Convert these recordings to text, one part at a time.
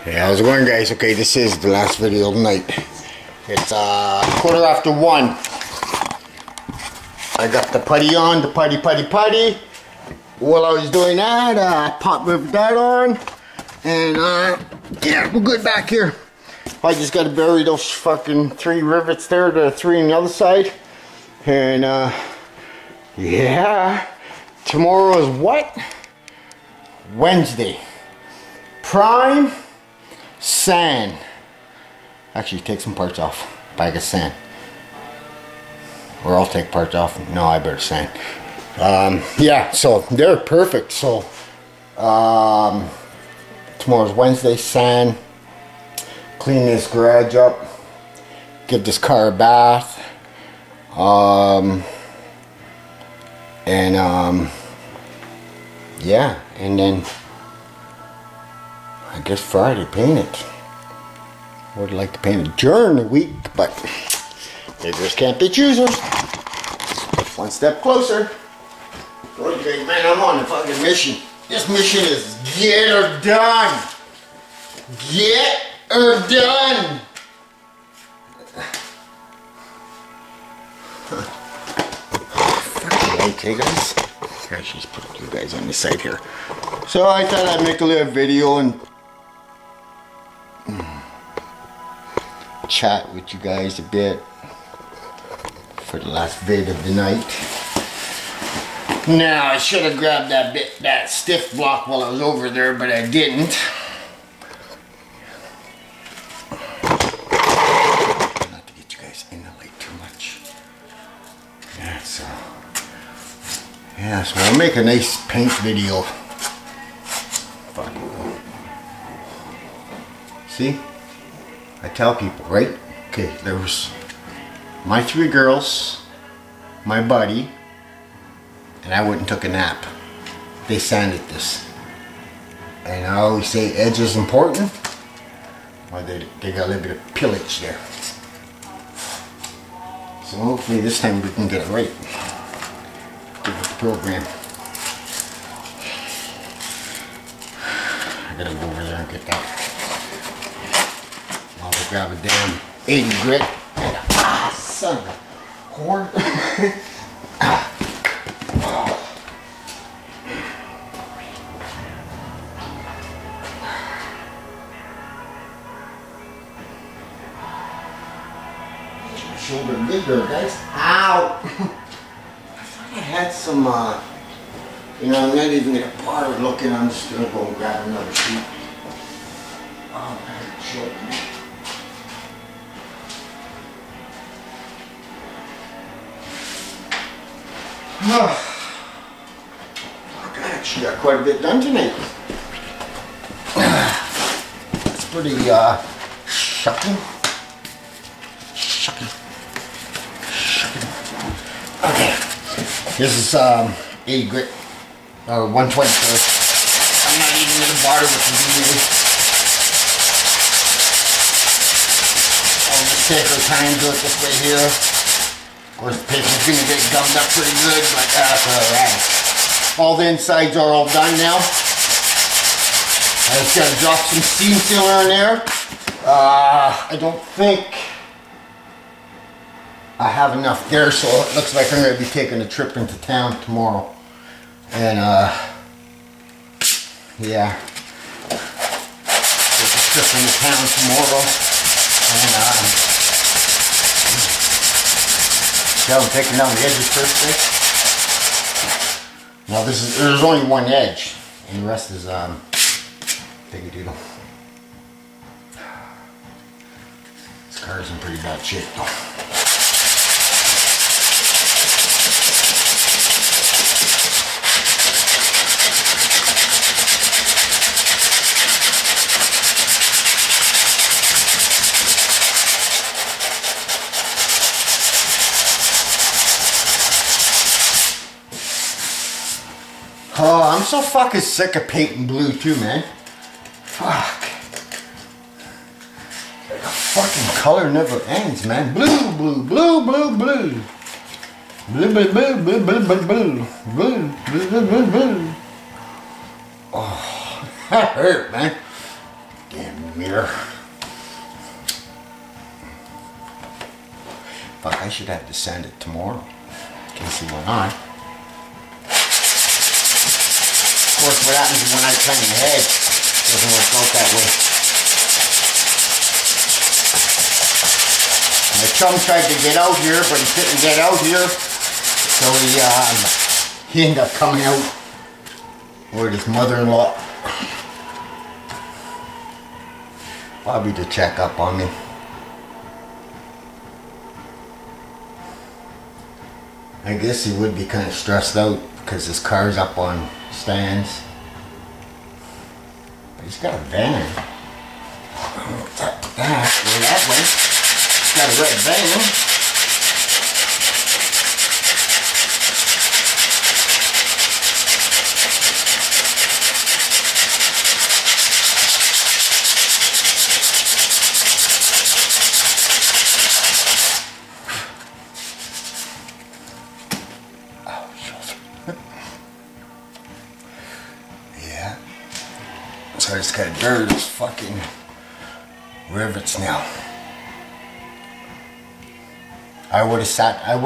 Hey, how's it going, guys? Okay, this is the last video of the night. It's 1:15. I got the putty on, the putty. While I was doing that, I popped that on, and yeah, we're good back here. I just got to bury those fucking 3 rivets there, the 3 on the other side, and yeah, tomorrow is what? Wednesday. Prime sand. Actually, take some parts off. Bag of sand. Or I'll take parts off. No, I better sand. Yeah, so they're perfect. So tomorrow's Wednesday. Sand. Clean this garage up. Give this car a bath. Yeah, and then I guess Friday paint it. Would like to paint it during the week, but beggars can't be choosers. One step closer. Okay, man, I'm on a fucking mission. This mission is get her done. Get her done. Okay, guys. I should just put you guys on the side here. So I thought I'd make a little video and chat with you guys a bit for the last vid of the night. Now I should have grabbed that stiff block while I was over there, but I didn't. Not to get you guys in the light too much. Yeah, so I'll make a nice paint video. Fuck. See? I tell people, right? Okay, there was my 3 girls, my buddy, and I went and took a nap. They sanded this. And I always say edge is important. Well, they got a little bit of pillage there. So hopefully this time we can get it right. Give it the program. I gotta go over there and get that. I'll just grab a damn 80 grit. Ah, son of a whore. Shoulder bigger, guys. Ow! I thought I had some, you know, I'm not even gonna bother looking. I'm just gonna go and grab another sheet. Oh, man, short. I actually got quite a bit done tonight. It's pretty, shocking. Okay, this is 80 grit, or 120. So I'm not even gonna bother with the video. I'll just take our time, do it this way here. Of course, the paper's gonna get gummed up pretty good, but that's alright. All the insides are all done now. I just gotta drop some steam sealer in there. I don't think I have enough there, so it looks like I'm going to be taking a trip into town tomorrow. And, yeah. Take a trip into town tomorrow. And, so I'm taking down the edges first, right? Now there's only one edge, and the rest is, big doodle. This car's in pretty bad shape, though. Oh, I'm so fucking sick of painting blue too, man. Fuck. The fucking color never ends, man. Blue, blue, blue, blue, blue. Blue, blue, blue, blue, blue, blue, blue. Blue, blue, blue, blue, blue. Oh, that hurt, man. Damn mirror. Fuck, I should have to sand it tomorrow in case he went on. Of course, what happens when I plan ahead doesn't work out that way. My chum tried to get out here, but he couldn't get out here, so he ended up coming out with his mother-in-law, probably to check up on me. I guess he would be kind of stressed out because his car's up on stands. But he's got a van. I don't know what's that, where that went. He's got a red van. So I just gotta bury those fucking rivets now. I would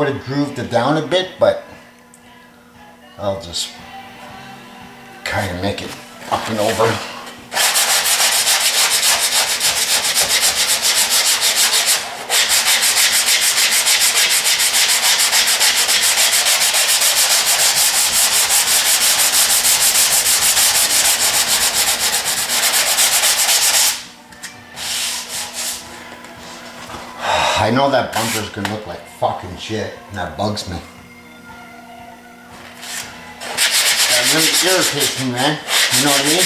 have grooved it down a bit, but I'll just kind of make it up and over. I know that bumper's gonna look like fucking shit, and that bugs me. That really irritates me, man. You know what I mean?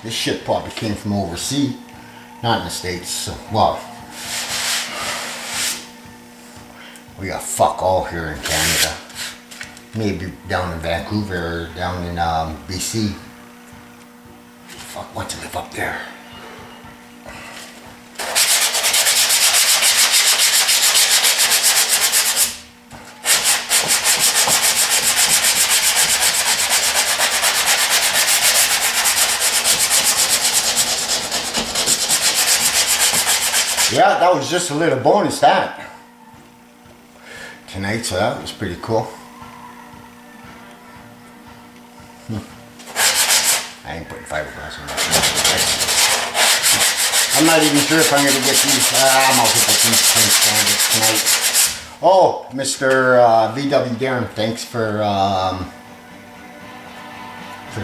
This shit probably came from overseas, not in the States. So, well, we got fuck all here in Canada. Maybe down in Vancouver or down in BC. Fuck, want to live up there. Yeah, that was just a little bonus that. Tonight, so that was pretty cool. I ain't putting fiberglass on that. I'm not even sure if I'm going to get these. I'm also putting these standards tonight. Oh, Mr. VW Darren, thanks for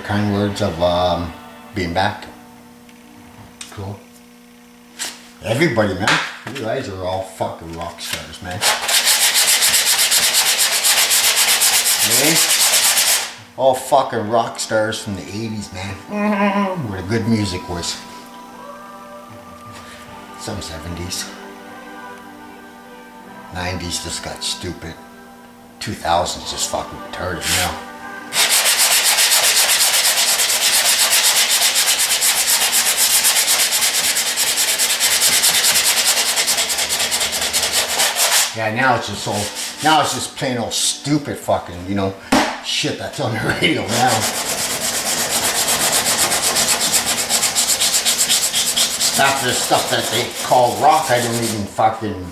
kind words of being back. Cool. Everybody, man. You guys are all fucking rock stars, man. Okay? All fucking rock stars from the 80s, man. Where the good music was. Some 70s. 90s just got stupid. 2000s just fucking retarded now. Yeah, now it's just all, now it's just plain old stupid fucking, you know, shit that's on the radio now. After the stuff that they call rock, I don't even fucking,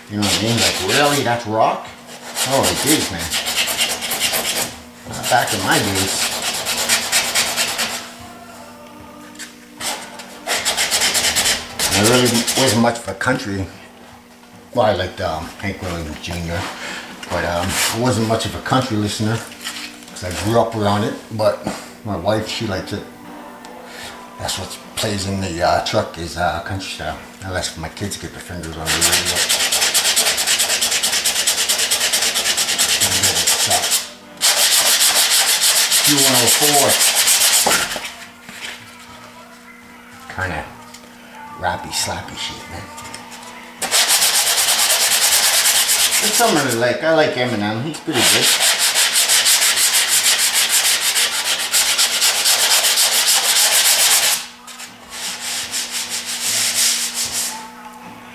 you know what I mean? Like, really? That's rock? Oh, it is, man. Not back in my days. I really wasn't much of a country. Well, I liked Hank Williams Jr., but I wasn't much of a country listener because I grew up around it, but my wife, she likes it. That's what plays in the truck is country style. Unless my kids get their fingers on the radio. Q104. Kind of rappy, slappy shit, man. There's something I like. I like Eminem. He's pretty good.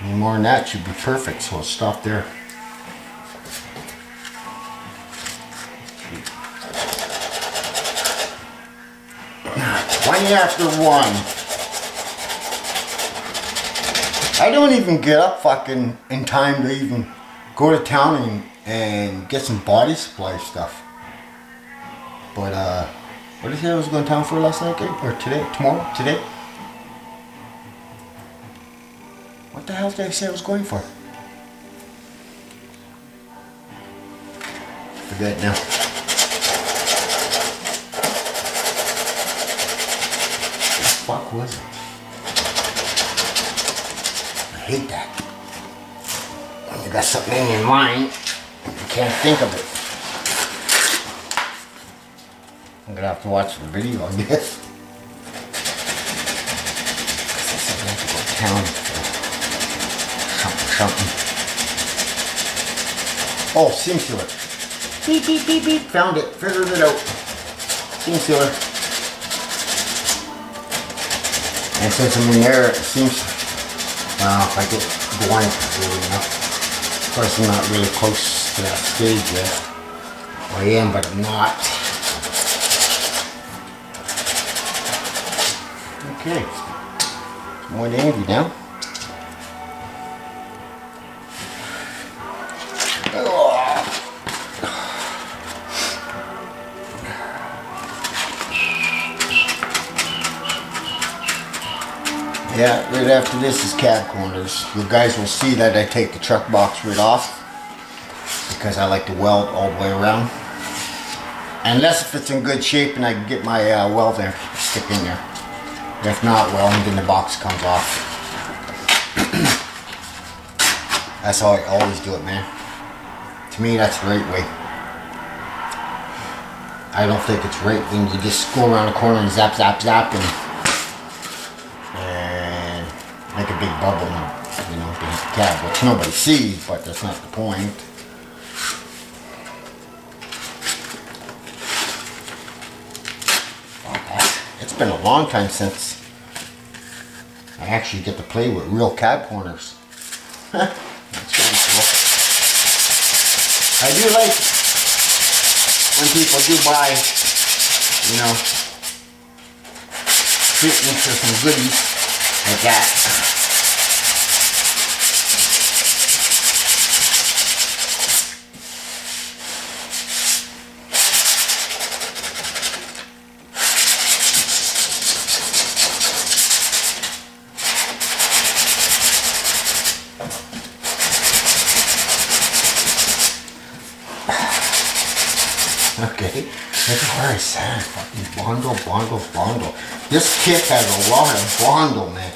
Any more than that should be perfect, so I'll stop there. 20 after 1. I don't even get up fucking in time to even go to town and get some body supply stuff. But what did I say I was going to town for last night, or today, tomorrow, today? What the hell did I say I was going for? Forget now. What the fuck was it? I hate that. When you got something in your mind, you can't think of it. I'm gonna have to watch the video, I guess. I have to go to town for something. Oh, seam sealer. Beep, beep, beep, beep. Found it. Figured it out. Seam sealer. And since I'm in there, it seems, well, if I get going really enough. Of course, I'm not really close to that stage yet. Well, I am, but I'm not. Okay, more dandy now. Yeah, right after this is cab corners. You guys will see that I take the truck box right off because I like to weld all the way around. Unless if it's in good shape and I can get my weld there, stick in there. If not, well, then the box comes off. That's how I always do it, man. To me, that's the right way. I don't think it's right when you just go around the corner and zap, zap, zap, and make a big bubble, you know, beneath the cab, which nobody sees, but that's not the point. It's been a long time since I actually get to play with real cab corners. That's really cool. I do like when people do buy, you know, treatments or some goodies like that. Okay, that's where I said fucking bundle. This kit has a lot of bundle, man.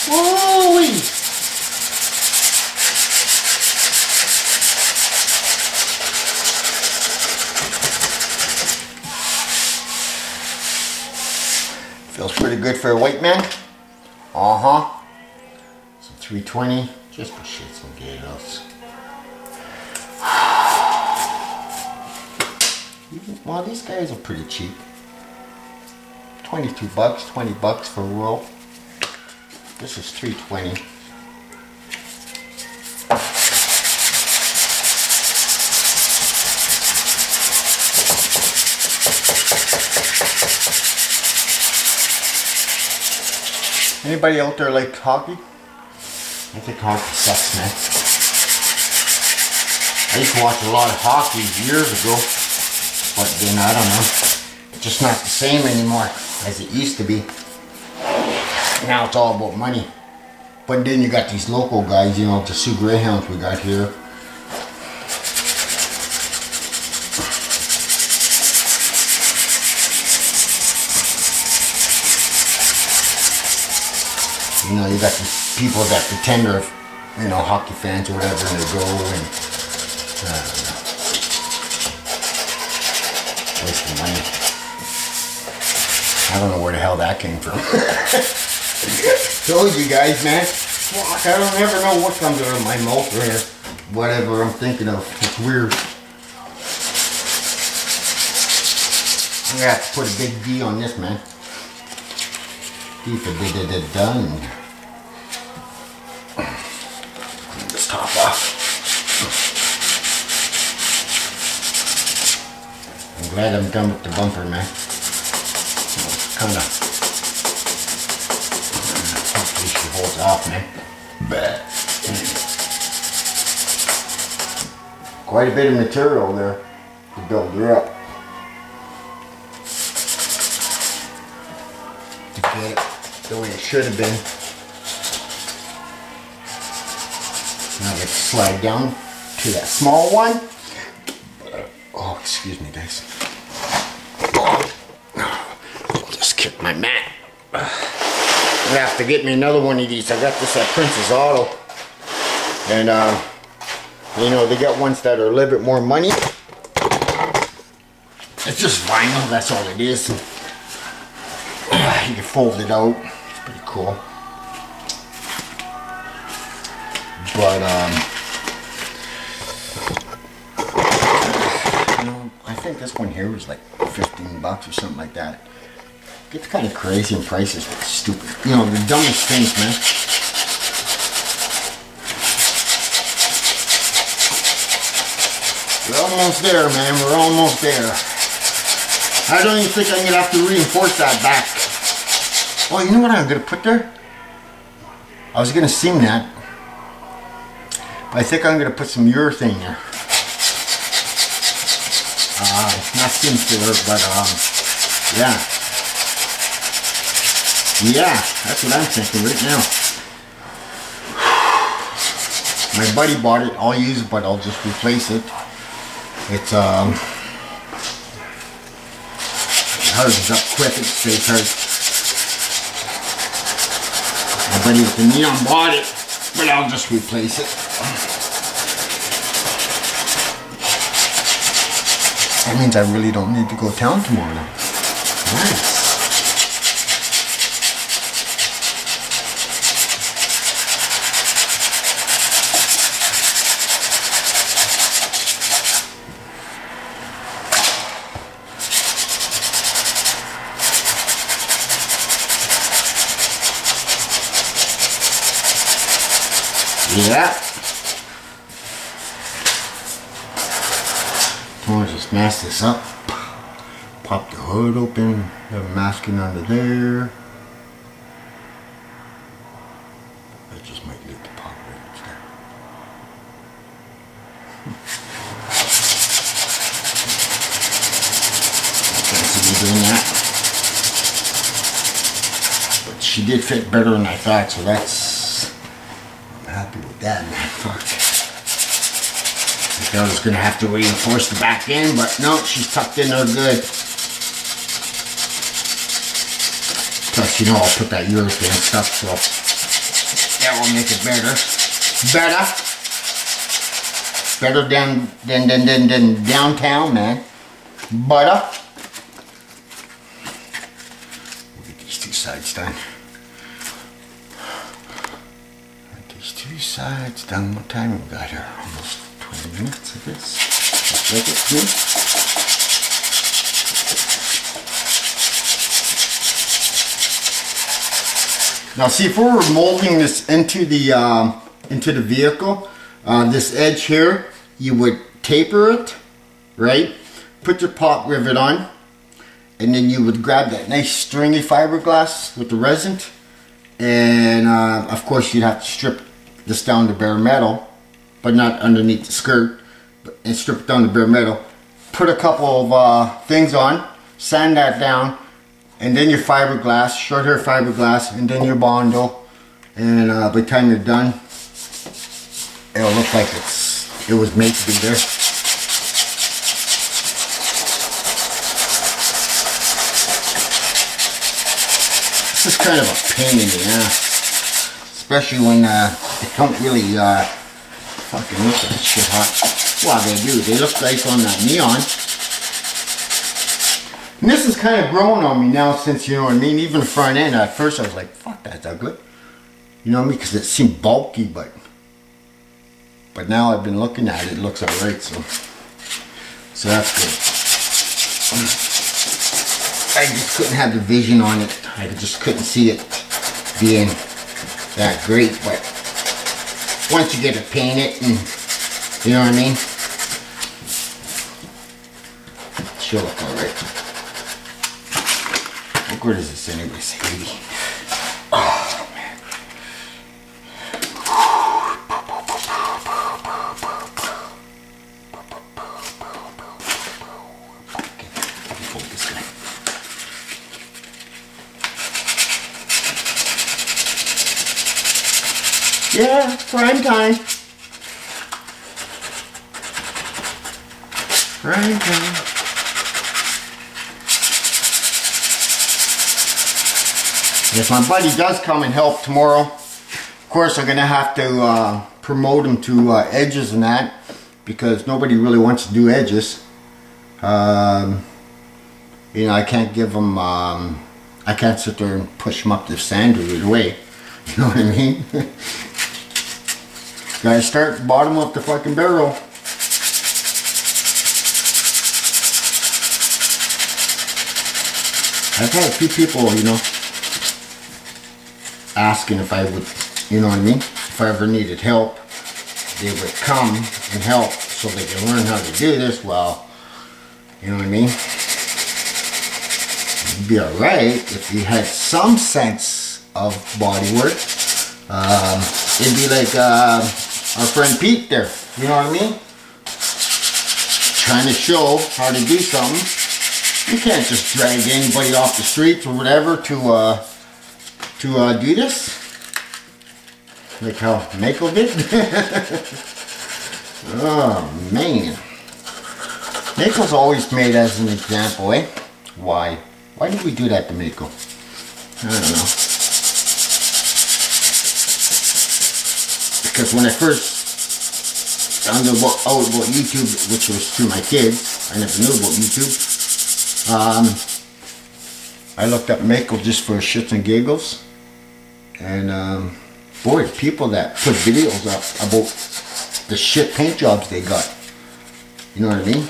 Woo-wee! Feels pretty good for a white man. Uh-huh. Some 320, just for shits and giggles. Well, these guys are pretty cheap. 22 bucks, 20 bucks for a roll. This is 320. Anybody out there like hockey? I think hockey sucks, man. I used to watch a lot of hockey years ago. But then, I don't know, it's just not the same anymore as it used to be. Now it's all about money. But then you got these local guys, you know, the Sioux Greyhounds we got here. You know, you got these people that pretend they're, you know, hockey fans or whatever, and they go and wasting money. I don't know where the hell that came from. Told you guys, man. Fuck, I don't ever know what comes out of my mouth or whatever I'm thinking of. It's weird. I'm gonna have to put a big D on this, man. D for done. top off. I'm glad I'm done with the bumper, man. Kind of. Hopefully she holds off, man. But quite a bit of material there to build her up. To get it the way it should have been. Now let's slide down to that small one. Oh, excuse me, guys. Just kicked my mat. I'm gonna have to get me another one of these. I got this at Princess Auto. And, you know, they got ones that are a little bit more money. It's just vinyl, that's all it is. You can fold it out. It's pretty cool. But, you know, I think this one here was like 15 bucks or something like that. It's kind of crazy in prices, but it's stupid. You know, the dumbest things, man. We're almost there, man. We're almost there. I don't even think I'm going to have to reinforce that back. Oh, you know what I'm going to put there? I was going to seam that. But I think I'm going to put some urethane there. Not seam filler, but, yeah. Yeah, that's what I'm thinking right now. My buddy bought it. I'll use it, but I'll just replace it. It's hardens up quick. It stays hard. My buddy with the neon bought it, but I'll just replace it. That means I really don't need to go to town tomorrow. Nice. Yeah. I'll just mask this up. Pop the hood open. Have a masking under there. I just might leave the pop right instead. Can't see me doing that. But she did fit better than I thought, so that's. Happy with that, man. Fuck. I thought I was going to have to reinforce the back end, but no, she's tucked in there good. Plus, you know, I'll put that urethane stuff, so that will make it better. Better than downtown, man. Butter. We'll get these two sides done. Two sides done. What time we got here? Almost 20 minutes, I guess. Looks like it to me. Now, see, if we were molding this into the vehicle, this edge here, you would taper it, right? Put your pop rivet on, and then you would grab that nice stringy fiberglass with the resin, and of course, you'd have to strip this down to bare metal, but not underneath the skirt, and strip it down to bare metal. Put a couple of things on, sand that down, and then your fiberglass, short hair fiberglass, and then your Bondo, and by the time you're done, it'll look like it was made to be there. This is kind of a pain in the ass. Especially when they don't really fucking look that shit hot. Well, they do. They look nice on that neon. And this is kind of growing on me now since, you know what I mean, even the front end. At first I was like, fuck, that's ugly. You know what I mean? Because it seemed bulky, but now I've been looking at it. It looks alright, so that's good. I just couldn't have the vision on it. I just couldn't see it being that great, but once you get it painted, and you know what I mean, she'll look alright. How good is this anyways? 80. Oh man. Okay, let me fold this guy. Yeah, prime time. Prime time. If my buddy does come and help tomorrow, of course I'm gonna have to promote him to edges and that, because nobody really wants to do edges. You know, I can't give him, I can't sit there and push him up the sander right away. You know what I mean? Gotta start bottom of the fucking barrel. I've had a few people, you know, asking if I would, you know what I mean, if I ever needed help, they would come and help so they can learn how to do this. Well, you know what I mean, it'd be alright if you had some sense of body work. It'd be like our friend Pete there, you know what I mean, trying to show how to do something. You can't just drag anybody off the streets or whatever to do this, like how Mako did. Oh man, Mako's always made as an example, eh? Why did we do that to Mako? I don't know. Because when I first found out about YouTube, which was through my kids, I never knew about YouTube. I looked up Mako just for shits and giggles. And boy, people that put videos up about the shit paint jobs they got. You know what I mean?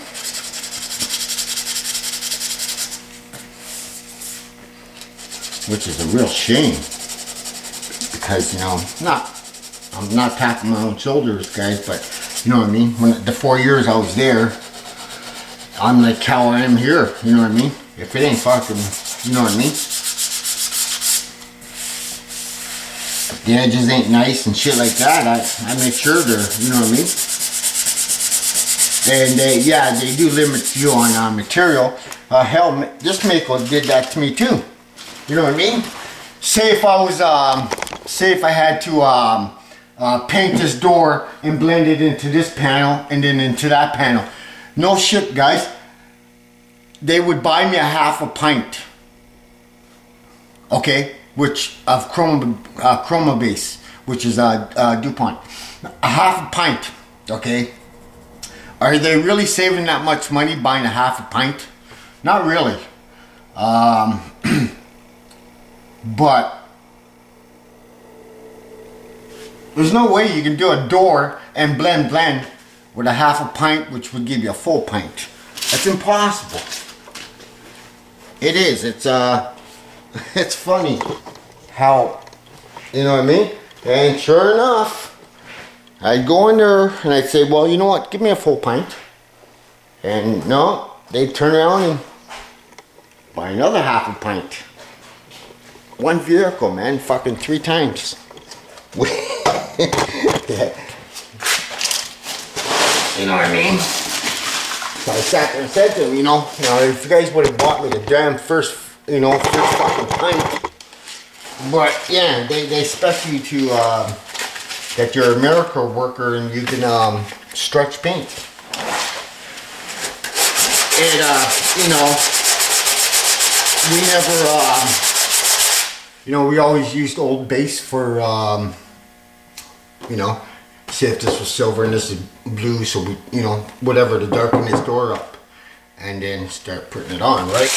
Which is a real shame. Because, you know, I'm not tapping my own shoulders, guys, but you know what I mean? When the 4 years I was there, I'm like how I am here, you know what I mean? If it ain't fucking, you know what I mean? The edges ain't nice and shit like that, I make sure they're, you know what I mean? And yeah, they do limit you on material. Hell, this Mako did that to me too. You know what I mean? Say if I was, say if I had to paint this door and blend it into this panel and then into that panel. No shit, guys. They would buy me a half a pint. Okay? Which of chroma base, which is DuPont. A half a pint, okay? Are they really saving that much money buying a half a pint? Not really. But there's no way you can do a door and blend with a half a pint, which would give you a full pint. That's impossible. It is. It's funny how, you know what I mean? And sure enough, I'd go in there and I'd say, well, you know what, give me a full pint. And no, they'd turn around and buy another half a pint. One vehicle, man, fucking 3 times. Yeah. You know what I mean? So I sat there and said to them, you know, if you guys would have bought me the damn first fucking pint. But yeah, they expect you to, that you're a miracle worker and you can stretch paint. And, you know, we never, you know, we always used old base for, you know, say if this was silver and this is blue, so we, you know, whatever, to darken this door up. And then start putting it on, right?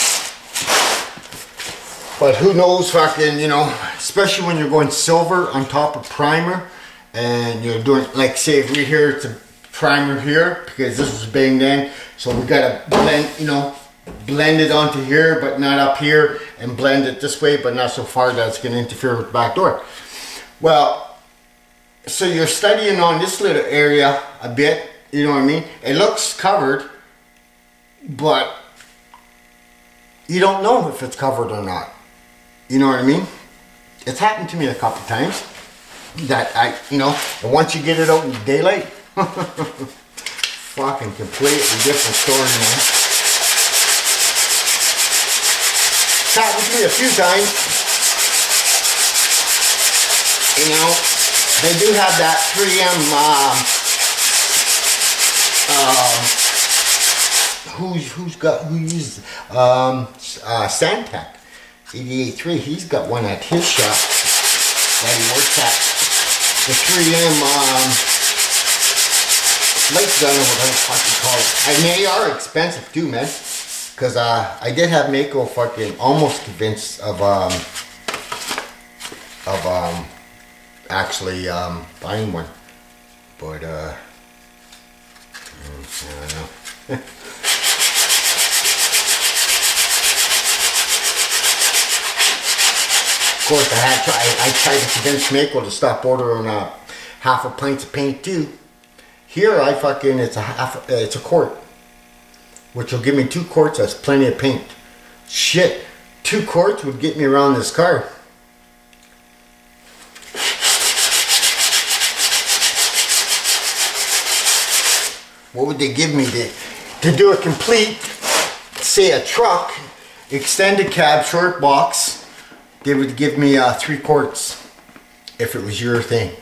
But who knows, fucking, you know, especially when you're going silver on top of primer and you're doing, like, say, if right here, it's a primer here because this was banged in. So we gotta blend, you know, blend it onto here, but not up here, and blend it this way, but not so far that it's gonna interfere with the back door. Well, So you're studying on this little area a bit, you know what I mean? It looks covered, but you don't know if it's covered or not. You know what I mean? It's happened to me a couple times that and once you get it out in the daylight, fucking completely different story, man. It's happened to me a few times. You know, they do have that 3M, who uses Santec 88.3. He's got one at his shop that he works at. The 3M light gun, or whatever the fuck you call it. And they are expensive too, man. Cause I did have Mako fucking almost convinced of actually buying one, but I don't know. Of course, I tried to convince Mako to stop ordering half a pint of paint too. Here it's a quart, which will give me 2 quarts. That's plenty of paint. Shit, 2 quarts would get me around this car. What would they give me to do a complete, say a truck, extended cab, short box? They would give me 3 quarts if it was your thing,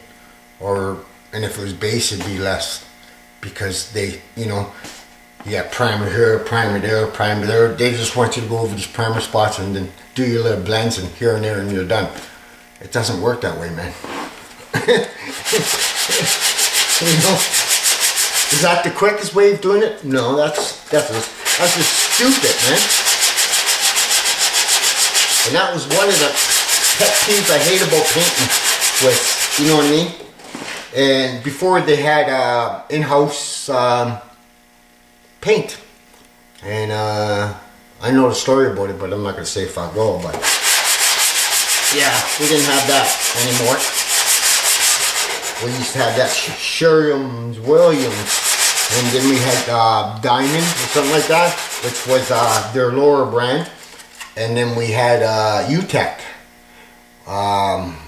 and if it was base it'd be less, because they, you got primer here, primer there, primer there. They just want you to go over these primer spots and then do your little blends and here and there and you're done. It doesn't work that way, man. Is that the quickest way of doing it? No, that's just stupid, man. And that was one of the pet peeves I hate about painting with, you know what I mean? And before they had in-house paint. And I know the story about it, but I'm not going to say if I go, but yeah, we didn't have that anymore. We used to have that Sherwin-Williams, and then we had Diamond or something like that, which was their lower brand. And then we had UTEC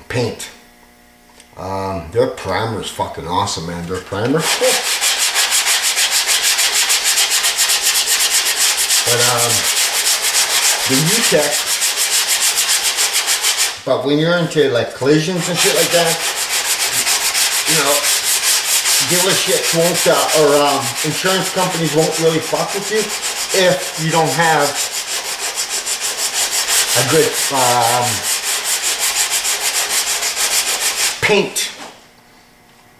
paint. Their primer is fucking awesome, man. Their primer. But the UTEC. But when you're into like collisions and shit like that, dealerships won't or insurance companies won't really fuck with you if you don't have a good paint,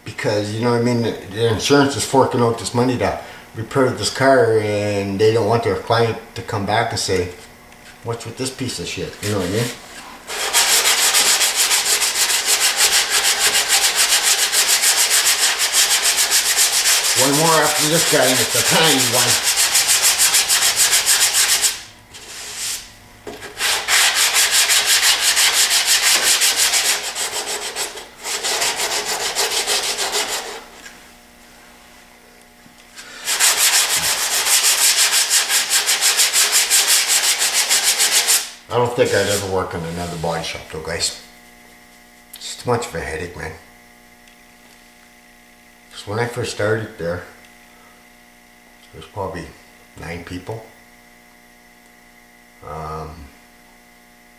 because you know what I mean, the insurance is forking out this money to repair this car, and they don't want their client to come back and say, what's with this piece of shit, you know what I mean? One more after this guy, and it's a tiny one. I don't think I'd ever work in another body shop though, guys. It's too much of a headache, man. Because when I first started there was probably 9 people.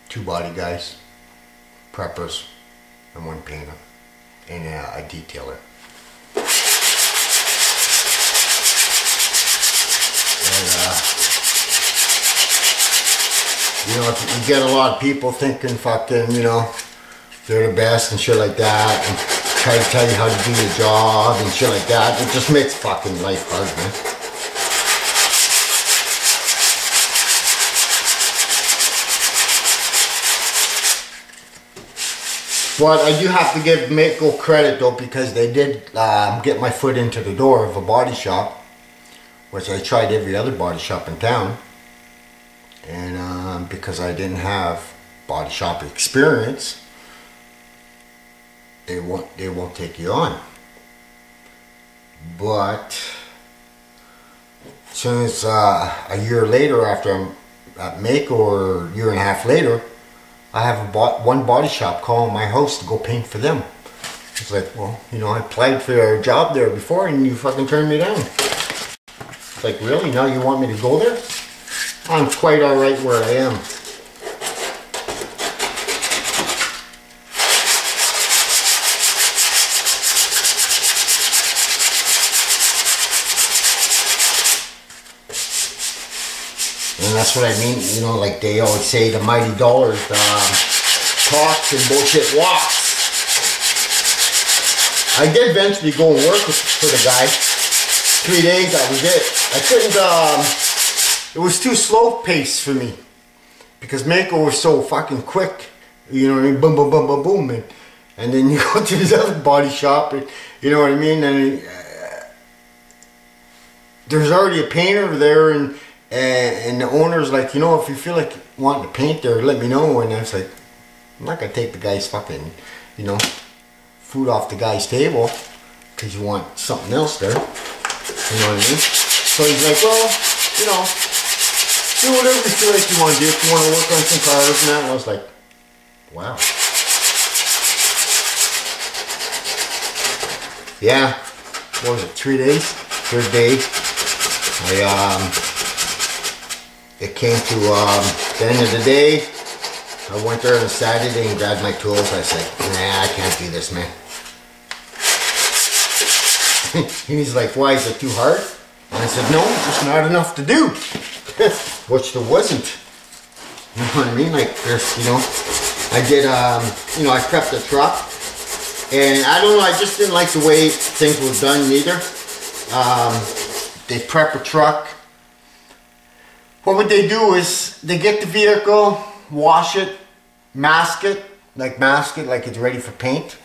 2 body guys, preppers, and 1 painter, and a detailer. And, you get a lot of people thinking fucking, they're the best and shit like that, and try to tell you how to do your job and shit like that. It just makes fucking life hard, man. But I do have to give Mako credit though, because they did get my foot into the door of a body shop, which I tried every other body shop in town. And because I didn't have body shop experience, they won't take you on. But as soon as a year later, after I'm at Mako, or a year and a half later, I have one body shop calling my house to go paint for them. It's like, well, you know, I applied for a job there before and you fucking turned me down. It's like, really? Now you want me to go there? I'm quite alright where I am. And that's what I mean, you know, like they always say, the mighty dollars talks and bullshit walks. I did eventually go and work for the guy. 3 days, that was it. I couldn't, it was too slow paced for me. Because Mako was so fucking quick. You know what I mean? Boom, boom, boom, boom, boom. And then you go to this other body shop, and, you know what I mean? And there's already a painter there, and the owner's like, you know, if you feel like wanting to paint there, let me know. And I was like, I'm not going to take the guy's fucking, you know, food off the guy's table because you want something else there. You know what I mean? So he's like, well, you know, do whatever you feel like you want to do. If you want to work on some cars and that. And I was like, wow. Yeah. What was it? 3 days? Third day. It came to the end of the day. I went there on a Saturday and grabbed my tools. I said, nah, I can't do this, man. He's like, why, is it too hard? And I said, no, just not enough to do. Which there wasn't. You know what I mean? Like, there's, you know, I did, you know, I prepped the truck. And I don't know, I just didn't like the way things were done either. They prep a truck. What would they do is, they get the vehicle, wash it, mask it like it's ready for paint,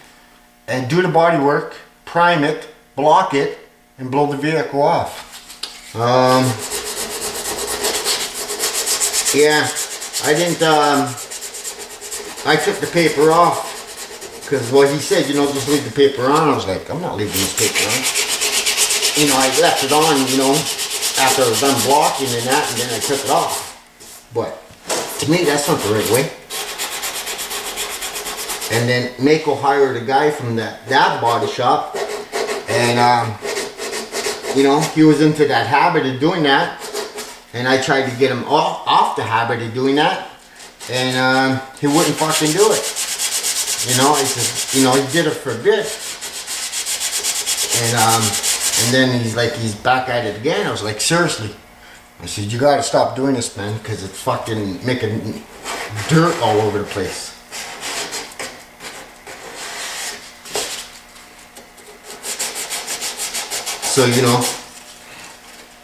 and do the body work, prime it, block it, and blow the vehicle off. Yeah, I didn't, I took the paper off, because what he said, you know, just leave the paper on. I was like, I'm not leaving this paper on. You know, I left it on, you know, after I was done blocking and that, and then I took it off. But to me, that's not the right way. And then Mako hired a guy from that body shop, and you know, he was into that habit of doing that, and I tried to get him off the habit of doing that, and he wouldn't fucking do it. You know, he said, you know, he did it for a bit, and then he's like, he's back at it again. I was like, seriously. I said, you gotta stop doing this, man, because it's fucking making dirt all over the place. So, you know,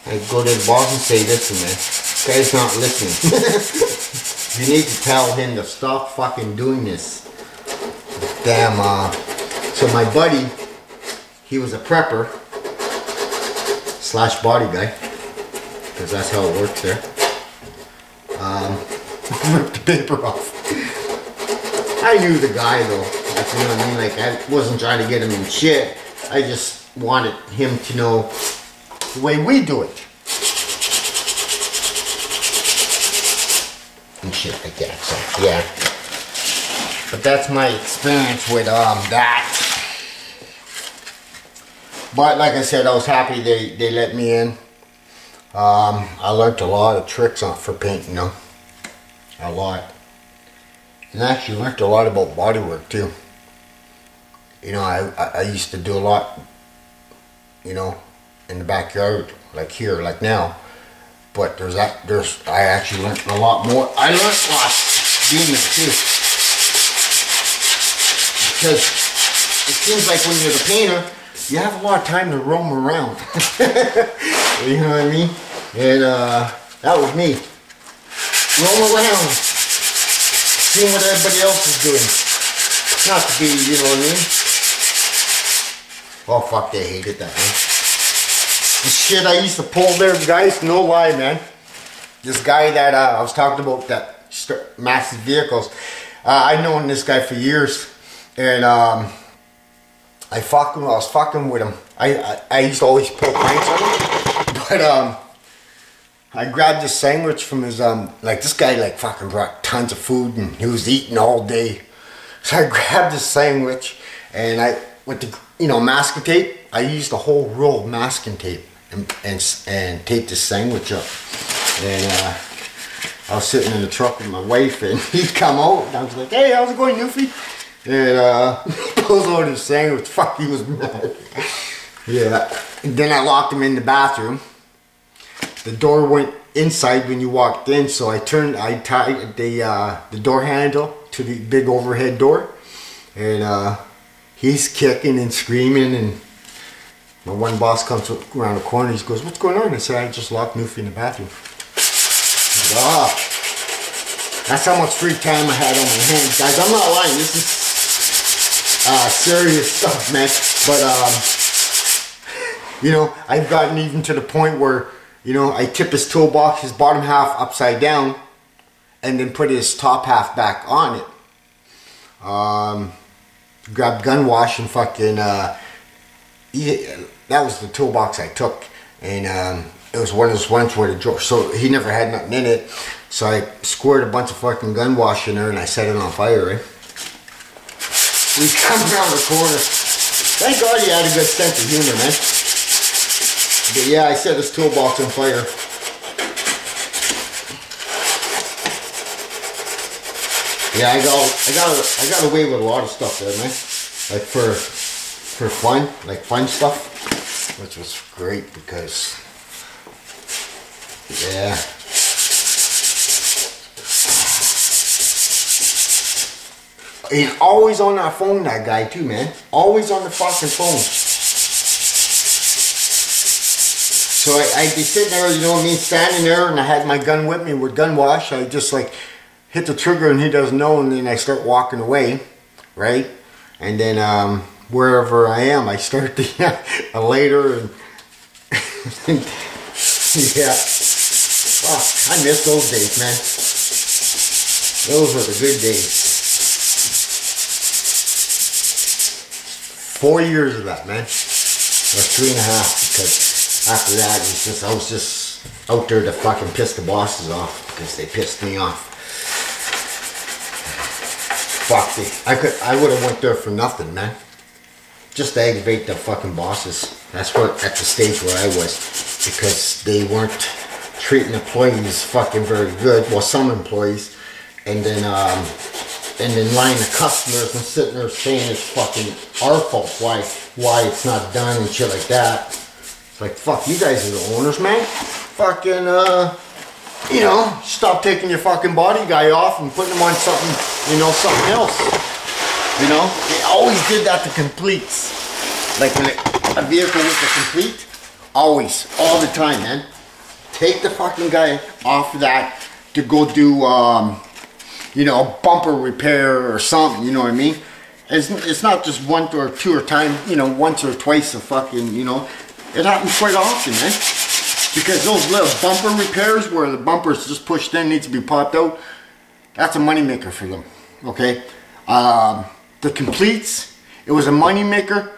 I go to the boss and say, listen, man, this guy's not listening. You need to tell him to stop fucking doing this. Damn, so my buddy, he was a prepper / body guy, because that's how it works there. Ripped the paper off. I knew the guy though, like, you know what I mean? Like, I wasn't trying to get him in shit. I just wanted him to know the way we do it. And shit like that, so yeah. But that's my experience with that. But like I said, I was happy they let me in. I learned a lot of tricks for painting, you know. A lot. And I actually learned a lot about bodywork too. You know, I used to do a lot, you know, in the backyard, like here, like now. But I actually learned a lot more. I learned a lot doing it too. Because it seems like when you're the painter, you have a lot of time to roam around. You know what I mean? And that was me. Roam around. Seeing what everybody else is doing. Not to be, you know what I mean? Oh fuck, they hated that, man. The shit I used to pull there, guys, no lie, man. This guy that I was talking about, that massive vehicles, I've known this guy for years. And I was fucking with him. I used to always pull pranks on him. But I grabbed this sandwich from his like this guy like fucking brought tons of food and he was eating all day. So I grabbed this sandwich and I with the masking tape. I used a whole roll of masking tape and taped this sandwich up. And I was sitting in the truck with my wife and he'd come out and I was like, hey, how's it going, Newfie? And he pulls out his sandwich. Fuck, he was mad. Yeah. And then I locked him in the bathroom. The door went inside when you walked in, so I tied the door handle to the big overhead door. And he's kicking and screaming, and my one boss comes around the corner. He goes, what's going on? I said, I just locked Newfie in the bathroom. That's how much free time I had on my hands. Guys, I'm not lying. This is serious stuff, man. But, I've gotten even to the point where, I tip his toolbox, his bottom half upside down, and then put his top half back on it. Grabbed gun wash and fucking, that was the toolbox I took. And, it was one of those ones where the drawer, so he never had nothing in it. So I squirted a bunch of fucking gun wash in there and I set it on fire, right? We come around the corner. Thank God he had a good sense of humor, man. But yeah, I set his toolbox on fire. Yeah, I got away with a lot of stuff there, man. Like for fun, like fun stuff, which was great because. Yeah. And always on that phone, that guy too, man. Always on the fucking phone. So I'd be sitting there, standing there, and I had my gun with me with gun wash. I just like hit the trigger and he doesn't know, and then I start walking away, right? And then wherever I am, I start the later and yeah. Oh, I miss those days, man. Those were the good days. 4 years of that, man. Or 3.5, because after that, I was just out there to fucking piss the bosses off because they pissed me off. Fuck it. I would have went there for nothing, man. Just to aggravate the fucking bosses. That's what at the stage where I was, because they weren't treating employees fucking very good. Well, some employees, and then lying to customers and sitting there saying it's fucking our fault why it's not done and shit like that. It's like, fuck, you guys are the owners, man. Fucking stop taking your fucking body guy off and putting him on something, something else. They always did that to completes. Like when a vehicle was a complete, always, all the time, man. Take the fucking guy off of that to go do, a bumper repair or something, you know what I mean? It's not just one or two or time, once or twice a fucking, it happens quite often, man. Because those little bumper repairs where the bumper's just pushed in, needs to be popped out, that's a moneymaker for them, okay? The completes, it was a moneymaker,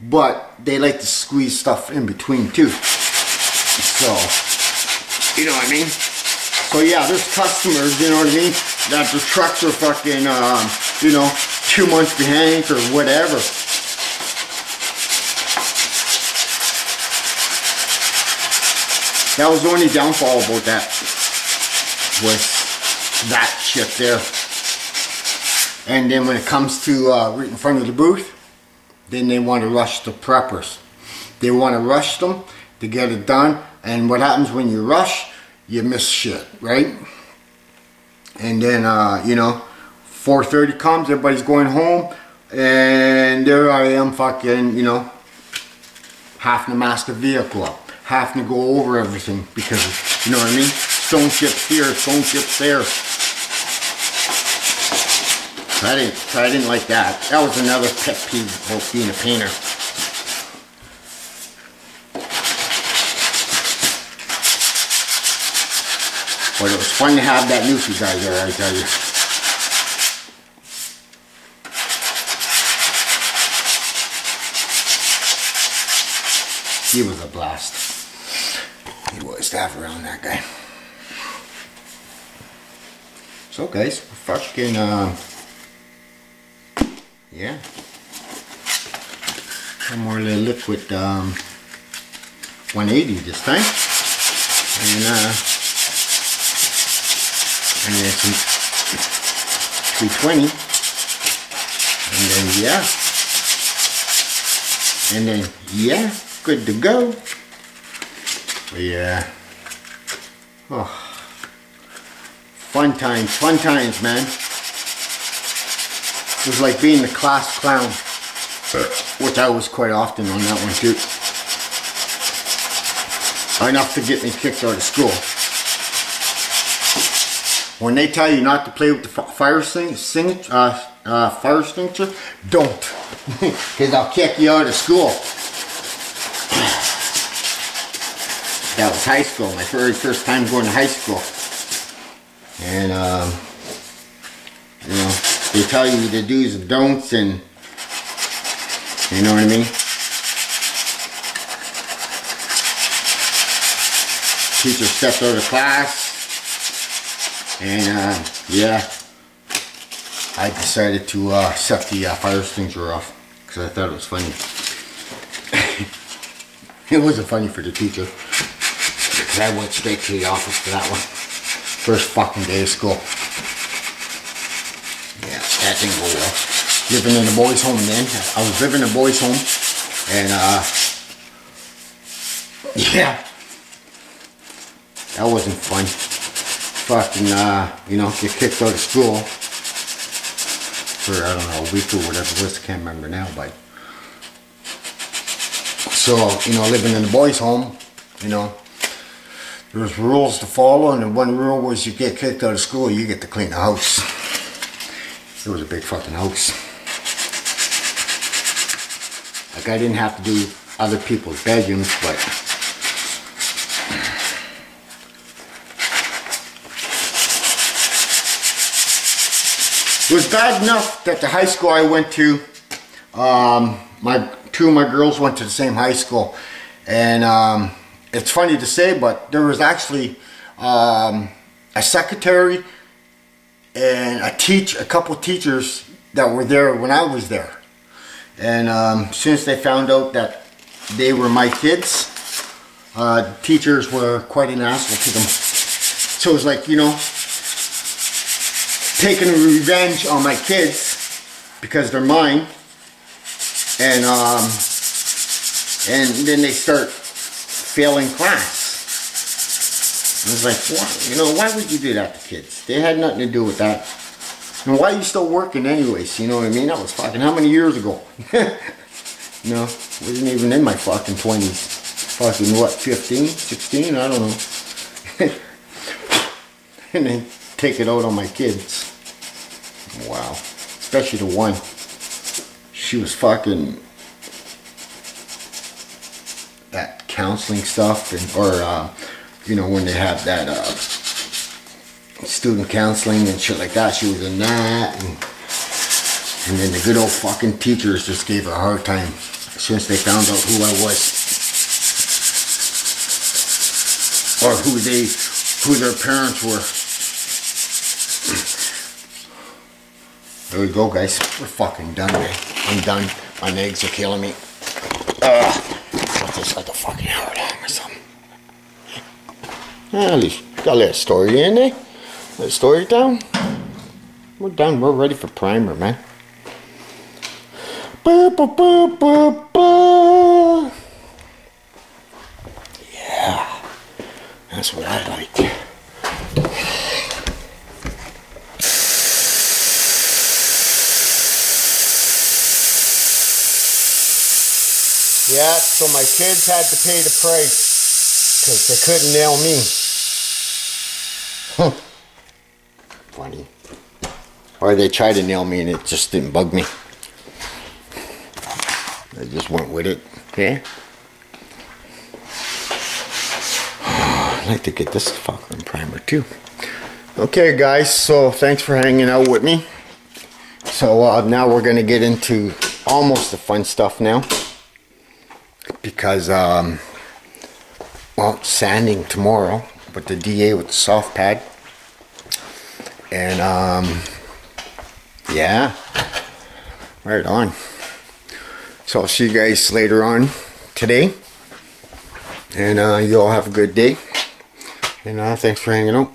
but they like to squeeze stuff in between too. So, you know what I mean? So yeah, there's customers, you know what I mean, that the trucks are fucking, 2 months behind or whatever. That was the only downfall about that, was that shit there. And then when it comes to right in front of the booth, then they want to rush the preppers. They want to rush them to get it done. And what happens when you rush, you miss shit, right? And then, 4:30 comes, everybody's going home, and there I am fucking, having to mask the vehicle up, having to go over everything because, you know what I mean? Stone chips here, stone chips there. I didn't like that. That was another pet peeve about being a painter. But it was fun to have that Newfie guy there, I tell you. he was a blast. He was to have around, that guy. So guys, fucking yeah. One more little liquid 180 this time. And then some 320. And then yeah, good to go. But yeah. Oh. Fun times, man. It was like being the class clown, which I was quite often on that one too. Enough to get me kicked out of school. When they tell you not to play with the fire extinguisher, don't, because I'll kick you out of school. That was high school, my very first time going to high school. And you know, they tell you the do's and don'ts, and you know what I mean? Teacher stepped out of class, and yeah, I decided to set the fire extinguisher off because I thought it was funny. It wasn't funny for the teacher because I went straight to the office for that one. First fucking day of school. Yeah, that didn't go well. Living in a boys' home then. I was living in a boys' home, and yeah, that wasn't fun. Fucking you know, get kicked out of school for, I don't know, a week or whatever it was. I can't remember now, but so, you know, living in a boys' home, you know, there was rules to follow, and the one rule was you get kicked out of school, you get to clean the house. It was a big fucking house. Like, I didn't have to do other people's bedrooms, but it was bad enough that the high school I went to, two of my girls went to the same high school, and it's funny to say, but there was actually a secretary and a couple teachers that were there when I was there. And since they found out that they were my kids, teachers were quite an asshole to them. So it was like, you know, taking revenge on my kids because they're mine, and then they start failing class. I was like, what? You know, why would you do that to kids? They had nothing to do with that. And why are you still working anyways? You know what I mean? That was fucking how many years ago? You know, wasn't even in my fucking 20s. Fucking what, 15, 16? I don't know. And then take it out on my kids. Wow. Especially the one. She was fucking that counseling stuff, and or you know, when they have that student counseling and shit like that, she was in that, and then the good old fucking teachers just gave her a hard time since they found out who I was, or who their parents were. There we go, guys. We're fucking done, man. I'm done. My legs are killing me. It's just like a fucking hour long or something. At least got a little story in there. Little story down. We're done. We're ready for primer, man. Yeah. That's what I like. Yeah, so my kids had to pay the price because they couldn't nail me. Funny. Or they tried to nail me and it just didn't bug me. They just went with it. Okay. I'd like to get this fucker in primer too. Okay, guys. So thanks for hanging out with me. So now we're gonna get into almost the fun stuff now. because well, sanding tomorrow with the DA with the soft pad. And yeah, right on. So I'll see you guys later on today, and you all have a good day, and thanks for hanging out.